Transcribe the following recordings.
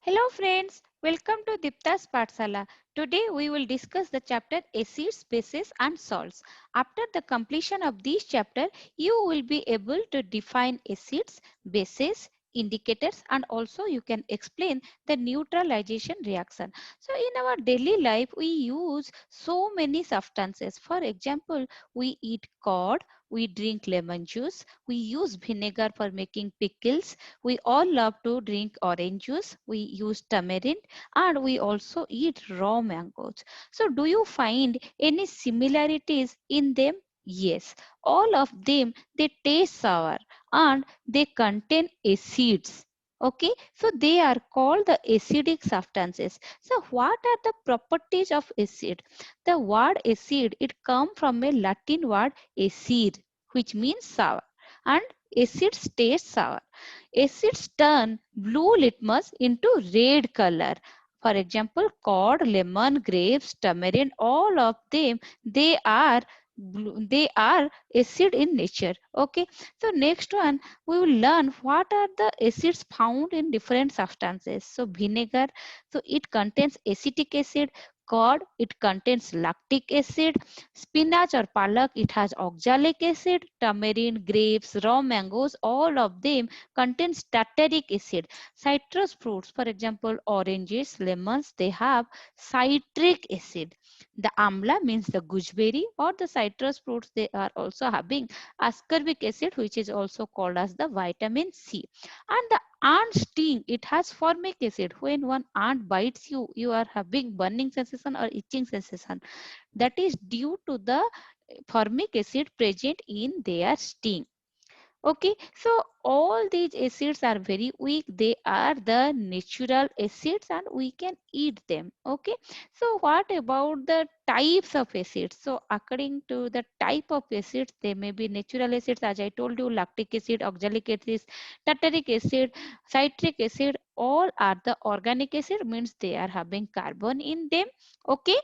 Hello friends, welcome to Dipta's Pathsala. Today we will discuss the chapter acids, bases and salts. After the completion of this chapter, you will be able to define acids, bases, indicators and also you can explain the neutralization reaction. So in our daily life we use so many substances. For example, we eat curd, we drink lemon juice, we use vinegar for making pickles, we all love to drink orange juice. We use tamarind and we also eat raw mangoes. So, do you find any similarities in them? Yes, all of them they taste sour and they contain acids. Okay, so they are called the acidic substances. So, what are the properties of acid? The word acid it comes from a Latin word acid, which means sour, and acids taste sour. Acids turn blue litmus into red color. For example, cod, lemon, grapes, tamarind, all of them they are they are acid in nature. Okay. So next one we will learn what are the acids found in different substances. So vinegar, so it contains acetic acid. Cod, it contains lactic acid. Spinach or palak, it has oxalic acid. Tamarind, grapes, raw mangoes, all of them contains tartaric acid. Citrus fruits, for example, oranges, lemons, they have citric acid. The amla means the gooseberry or the citrus fruits, they are also having ascorbic acid, which is also called as the vitamin C. And the ant sting, it has formic acid. When one ant bites you, you are having burning sensation or itching sensation. That is due to the formic acid present in their sting. Okay, so all these acids are very weak. They are the natural acids and we can eat them. Okay, so what about the types of acids? So according to the type of acids, they may be natural acids, as I told you, lactic acid, oxalic acid, tartaric acid, citric acid, all are the organic acid, means they are having carbon in them. Okay,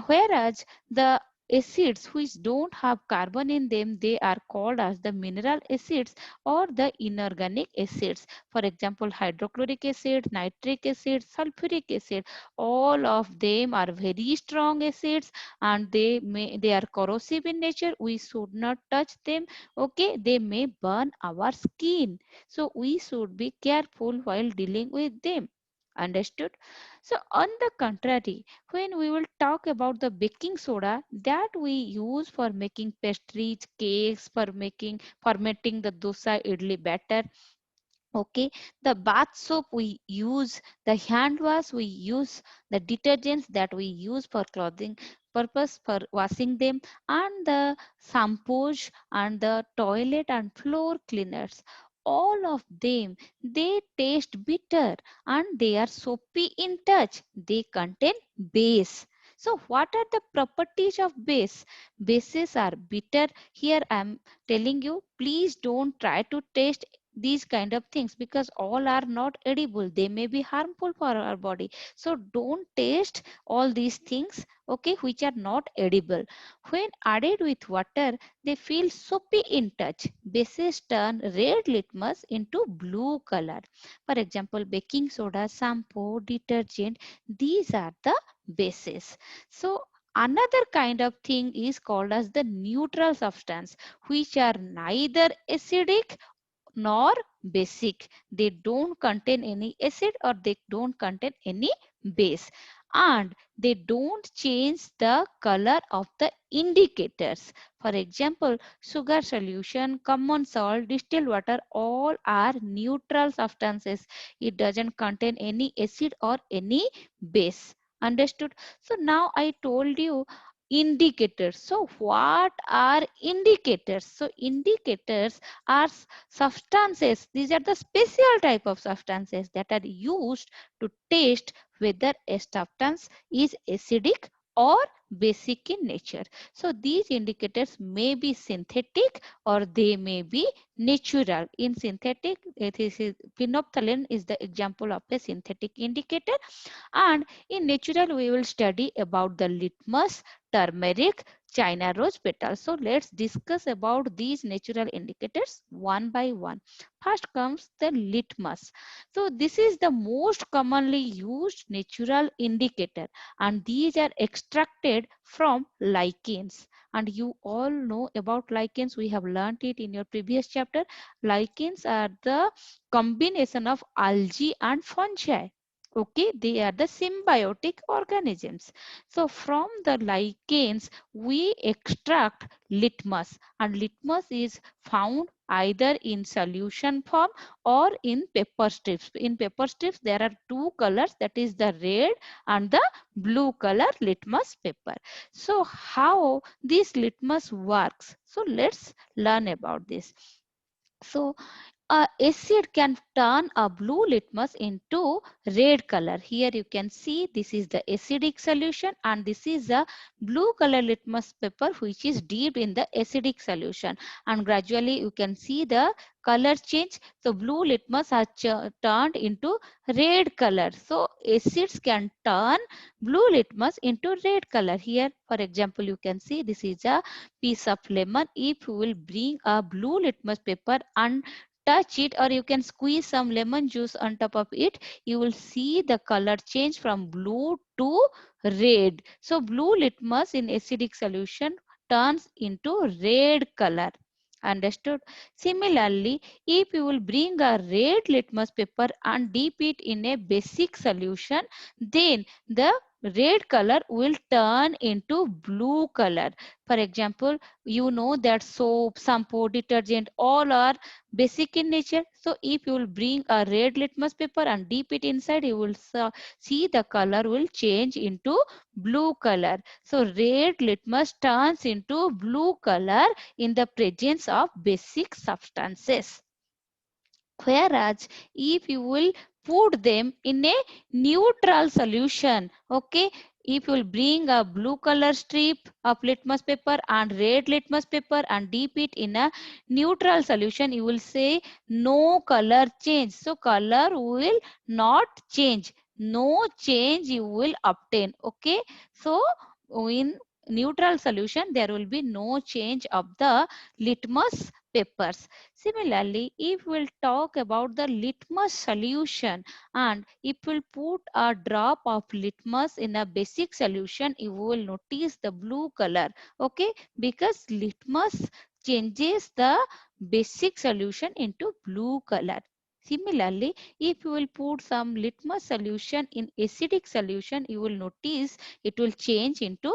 whereas the acids which don't have carbon in them, they are called as the mineral acids or the inorganic acids. For example, hydrochloric acid, nitric acid, sulfuric acid, all of them are very strong acids and they are corrosive in nature. We should not touch them. Okay, they may burn our skin, so we should be careful while dealing with them. Understood? So on the contrary, when we will talk about the baking soda that we use for making pastries, cakes, for making fermenting the dosa idli batter. Okay, the bath soap we use, the hand wash we use, the detergents that we use for clothing purpose for washing them, and the shampoos and the toilet and floor cleaners, all of them they taste bitter and they are soapy in touch. They contain base. So what are the properties of base? Bases are bitter. Here I am telling you, please don't try to taste these kind of things because all are not edible. They may be harmful for our body, so don't taste all these things, okay, which are not edible. When added with water, they feel soapy in touch. Bases turn red litmus into blue color. For example, baking soda, shampoo, detergent, these are the bases. So another kind of thing is called as the neutral substance, which are neither acidic nor basic. They don't contain any acid or they don't contain any base, and they don't change the color of the indicators. For example, sugar solution, common salt, distilled water, all are neutral substances. It doesn't contain any acid or any base. Understood? So now I told you indicators. So what are indicators? So indicators are substances. These are the special type of substances that are used to test whether a substance is acidic or basic in nature. So these indicators may be synthetic or they may be natural. In synthetic, phenolphthalein is the example of a synthetic indicator, and in natural we will study about the litmus, turmeric, China rose petals. So let's discuss about these natural indicators one by one. First comes the litmus. So this is the most commonly used natural indicator, and these are extracted from lichens. And you all know about lichens. We have learned it in your previous chapter. Lichens are the combination of algae and fungi. Okay, they are the symbiotic organisms. So from the lichens, we extract litmus, and litmus is found either in solution form or in paper strips. In paper strips, there are two colors, that is the red and the blue color litmus paper. So how this litmus works? So let's learn about this. So acid can turn a blue litmus into red color. Here you can see this is the acidic solution, and this is the blue color litmus paper which is dipped in the acidic solution, and gradually you can see the color change. So blue litmus has turned into red color. So acids can turn blue litmus into red color. Here for example you can see this is a piece of lemon. If you will bring a blue litmus paper and touch it, or you can squeeze some lemon juice on top of it, you will see the color change from blue to red. So blue litmus in acidic solution turns into red color. Understood? Similarly, if you will bring a red litmus paper and dip it in a basic solution, then the red color will turn into blue color. For example, you know that soap, shampoo, detergent, all are basic in nature. So if you will bring a red litmus paper and dip it inside, you will see the color will change into blue color. So red litmus turns into blue color in the presence of basic substances. Whereas if you will put them in a neutral solution, okay, if you will bring a blue color strip of litmus paper and red litmus paper and dip it in a neutral solution, you will say no color change. So color will not change, no change you will obtain. Okay, so in neutral solution there will be no change of the litmus papers. Similarly, if we'll talk about the litmus solution, and if we'll put a drop of litmus in a basic solution, you will notice the blue color. Okay, because litmus changes the basic solution into blue color. Similarly, if you will put some litmus solution in acidic solution, you will notice it will change into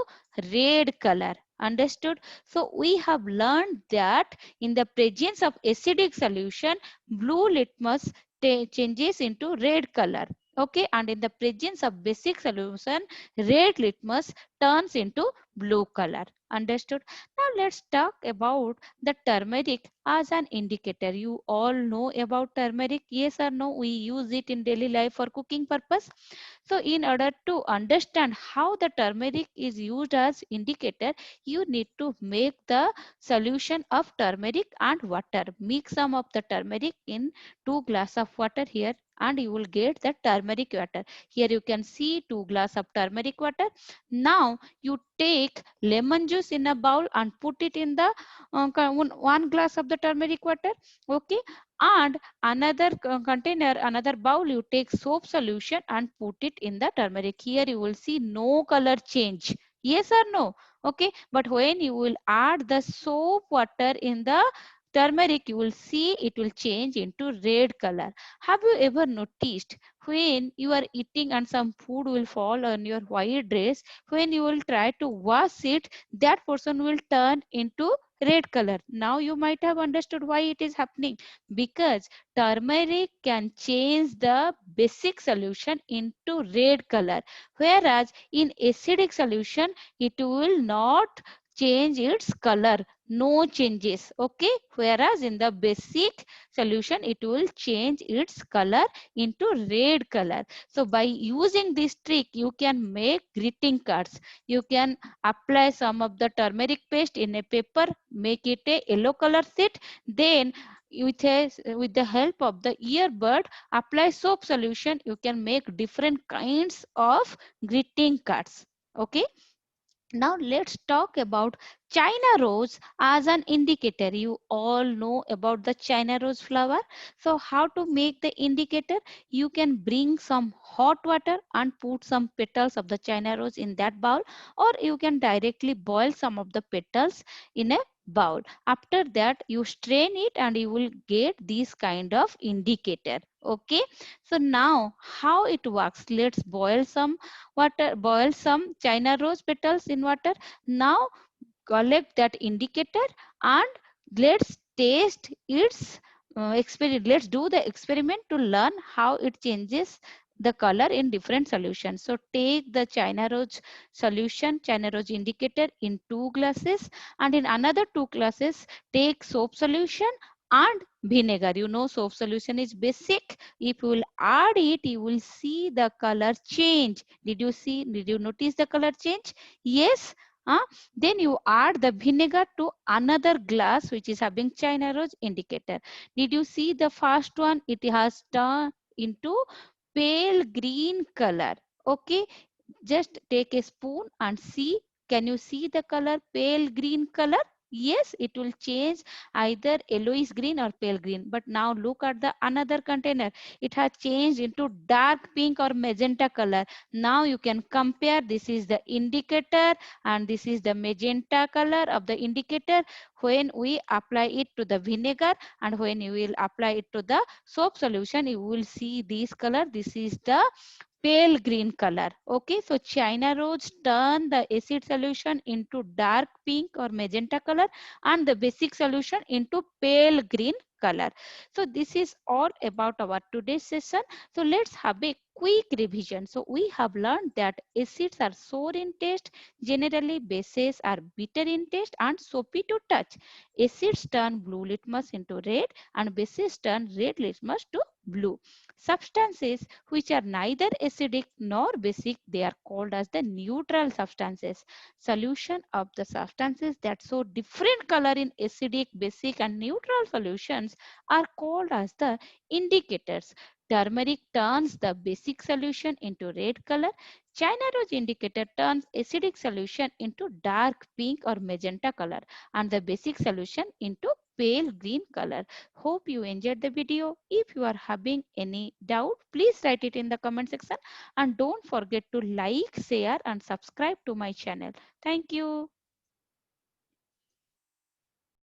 red color. Understood? So we have learned that in the presence of acidic solution, blue litmus changes into red color. Okay, and in the presence of basic solution, red litmus turns into blue color. Understood? Now let's talk about the turmeric as an indicator. You all know about turmeric, yes or no? We use it in daily life for cooking purpose. So in order to understand how the turmeric is used as indicator, you need to make the solution of turmeric and water. Mix some of the turmeric in 2 glass of water here, and you will get the turmeric water. Here you can see 2 glass of turmeric water. Now you take lemon juice in a bowl and put it in the 1 glass of the turmeric water. Okay, and another container, another bowl, you take soap solution and put it in the turmeric. Here you will see no color change. Yes or no? Okay, but when you will add the soap water in the turmeric, you will see it will change into red color. Have you ever noticed when you are eating and some food will fall on your white dress, when you will try to wash it, that portion will turn into red color? Now you might have understood why it is happening, because turmeric can change the basic solution into red color, whereas in acidic solution it will not change its color, no changes. Okay, whereas in the basic solution it will change its color into red color. So by using this trick you can make greeting cards. You can apply some of the turmeric paste in a paper, make it a yellow color sheet, then with the help of the earbud apply soap solution, you can make different kinds of greeting cards. Okay, Now let's talk about China rose as an indicator. You all know about the China rose flower. So how to make the indicator? You can bring some hot water and put some petals of the China rose in that bowl, or you can directly boil some of the petals in a bowl. After that you strain it and you will get this kind of indicator. Okay. So now how it works? Let's boil some water, boil some China rose petals in water. Now collect that indicator and let's taste its experiment. Let's do the experiment to learn how it changes the color in different solutions. So take the China rose solution, China rose indicator in 2 glasses, and in another 2 glasses take soap solution and vinegar. You know soap solution is basic. If you will add it, you will see the color change. Did you notice the color change? Yes. Huh? Then you add the vinegar to another glass which is having China rose indicator. Did you see the first one? It has turned into pale green color. Okay, just take a spoon and see. Can you see the color pale green color? Yes, it will change either yellowish green or pale green. But now look at the another container. It has changed into dark pink or magenta color. Now you can compare. This is the indicator and this is the magenta color of the indicator when we apply it to the vinegar, and when you will apply it to the soap solution, you will see this color. This is the pale green color. Okay, so China rose turn the acid solution into dark pink or magenta color and the basic solution into pale green color. So this is all about our today's session. So let's have a quick revision. So we have learned that acids are sour in taste, generally bases are bitter in taste and soapy to touch. Acids turn blue litmus into red and bases turn red litmus to blue. Substances which are neither acidic nor basic, they are called as the neutral substances. Solution of the substances that show different color in acidic, basic and neutral solutions are called as the indicators. Turmeric turns the basic solution into red color. China rose indicator turns acidic solution into dark pink or magenta color and the basic solution into pale green color. Hope you enjoyed the video. If you are having any doubt, please write it in the comment section and don't forget to like, share and subscribe to my channel. Thank you.